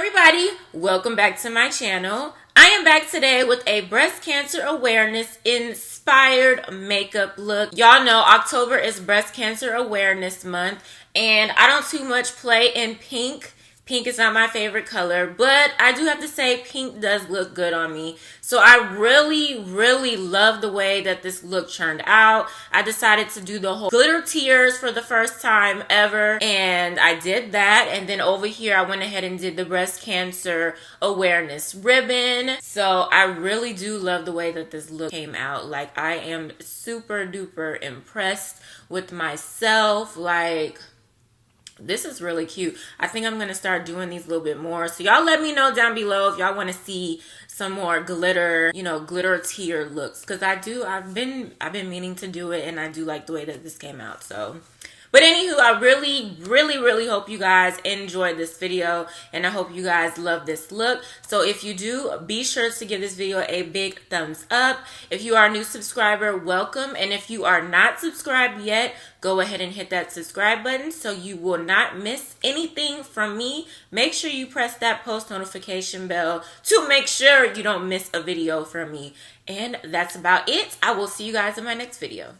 everybody, welcome back to my channel. I am back today with a breast cancer awareness inspired makeup look. Y'all know October is breast cancer awareness month, and I don't too much play in pink. Pink is not my favorite color, but I do have to say pink does look good on me. So I really love the way that this look turned out. I decided to do the whole glitter tears for the first time ever, and I did that. And then over here I went ahead and did the breast cancer awareness ribbon. So I really do love the way that this look came out. Like, I am super duper impressed with myself. Like, this is really cute. I think I'm going to start doing these a little bit more. So y'all let me know down below if y'all want to see some more glitter, glitter tear looks. Because I've been meaning to do it, and I do like the way that this came out. So, but anywho, I really hope you guys enjoyed this video, and I hope you guys love this look. So if you do, be sure to give this video a big thumbs up. If you are a new subscriber, welcome. And if you are not subscribed yet, go ahead and hit that subscribe button so you will not miss anything from me. Make sure you press that post notification bell to make sure you don't miss a video from me. And that's about it. I will see you guys in my next video.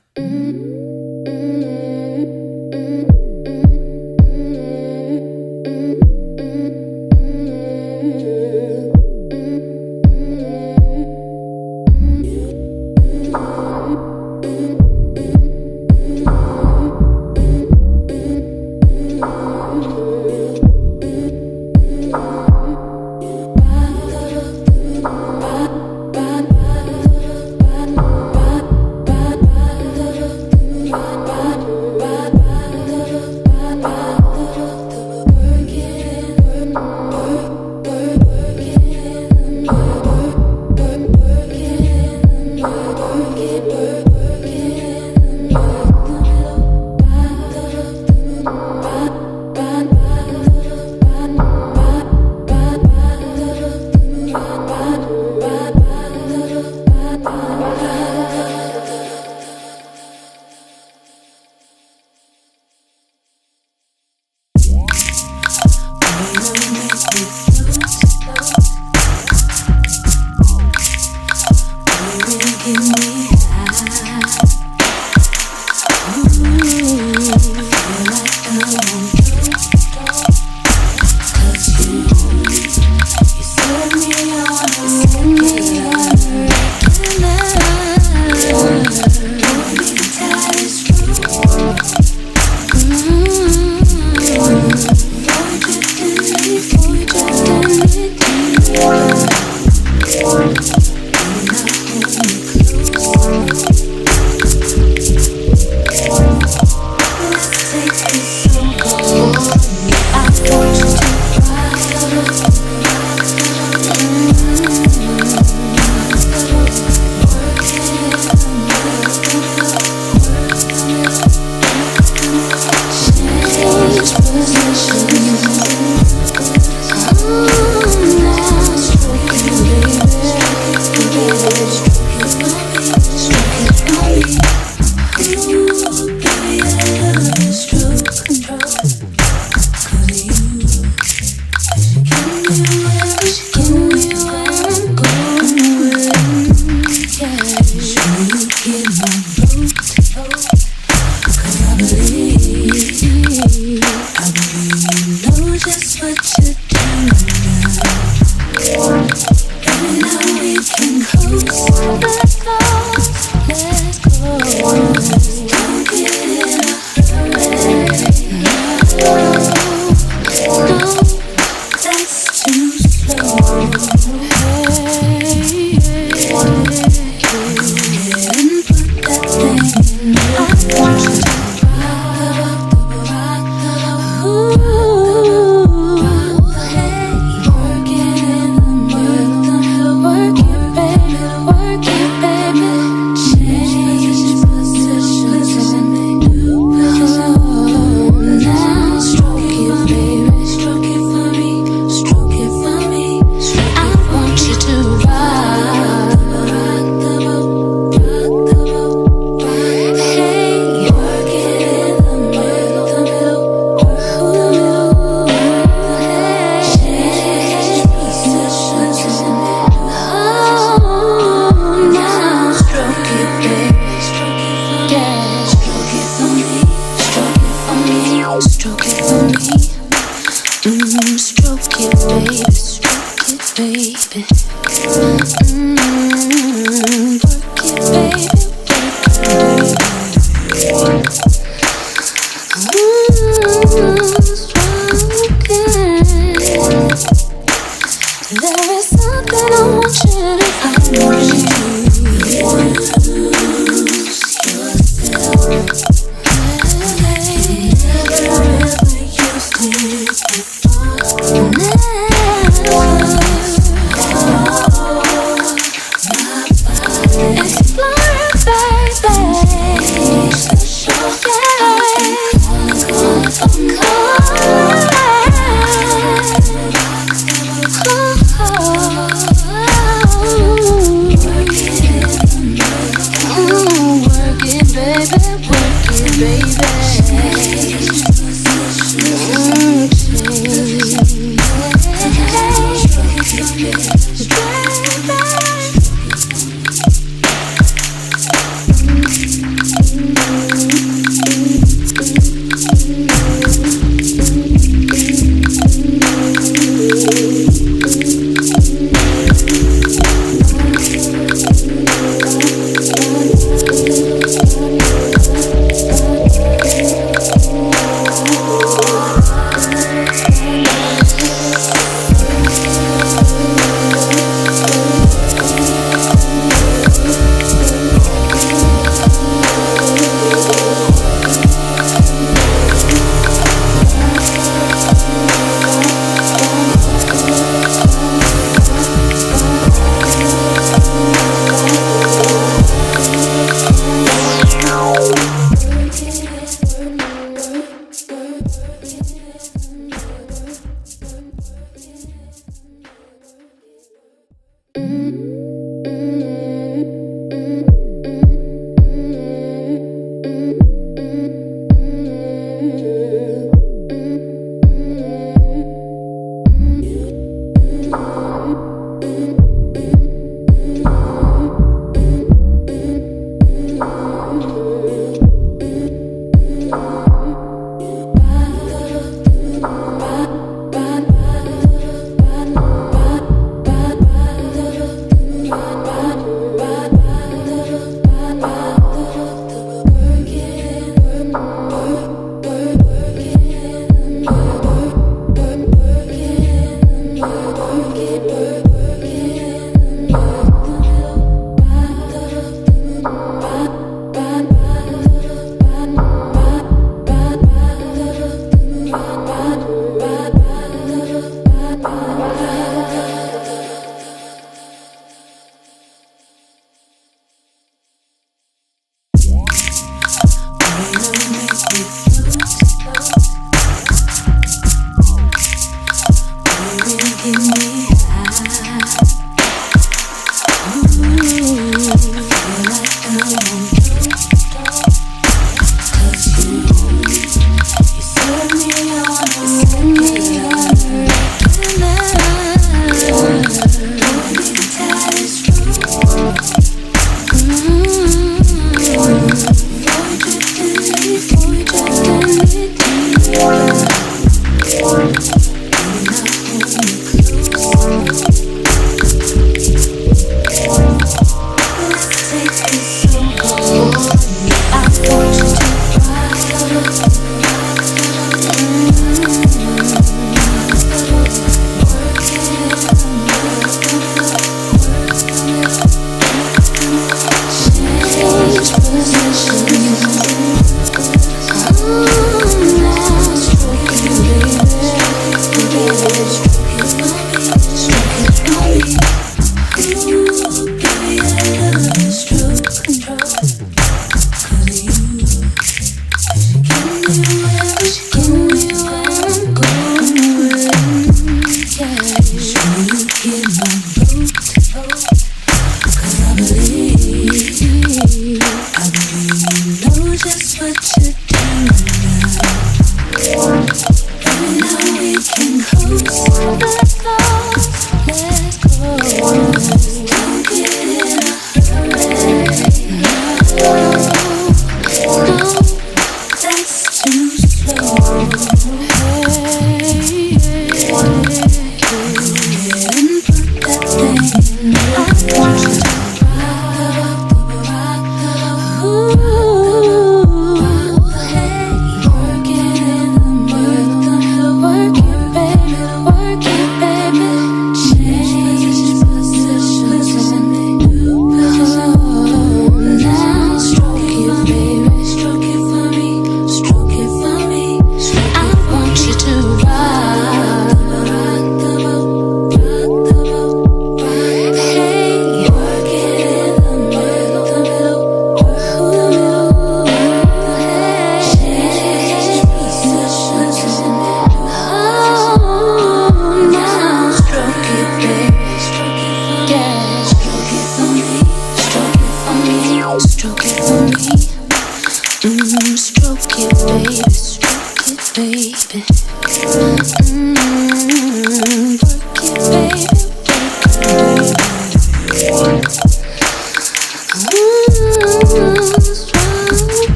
Give me